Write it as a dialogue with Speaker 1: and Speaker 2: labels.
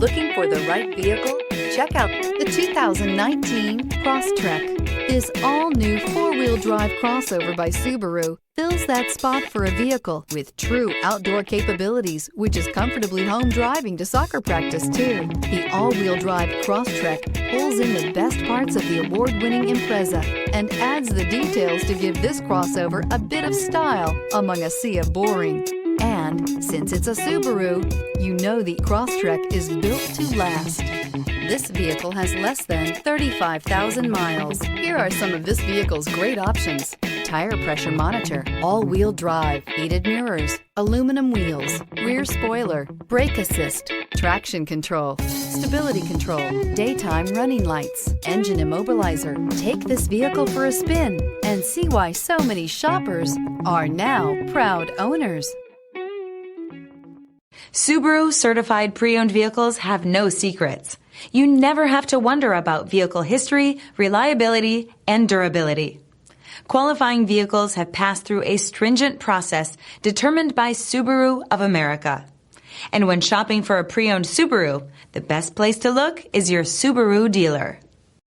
Speaker 1: Looking for the right vehicle? Check out the 2019 Crosstrek. This all-new four-wheel drive crossover by Subaru fills that spot for a vehicle with true outdoor capabilities, which is comfortably home driving to soccer practice too. The all-wheel drive Crosstrek pulls in the best parts of the award-winning Impreza and adds the details to give this crossover a bit of style among a sea of boring. And since it's a Subaru, you know the Crosstrek is built to last. This vehicle has less than 35,000 miles. Here are some of this vehicle's great options: tire pressure monitor, all-wheel drive, heated mirrors, aluminum wheels, rear spoiler, brake assist, traction control, stability control, daytime running lights, engine immobilizer. Take this vehicle for a spin and see why so many shoppers are now proud owners.
Speaker 2: Subaru certified pre-owned vehicles have no secrets. You never have to wonder about vehicle history, reliability, and durability. Qualifying vehicles have passed through a stringent process determined by Subaru of America. And when shopping for a pre-owned Subaru, the best place to look is your Subaru dealer.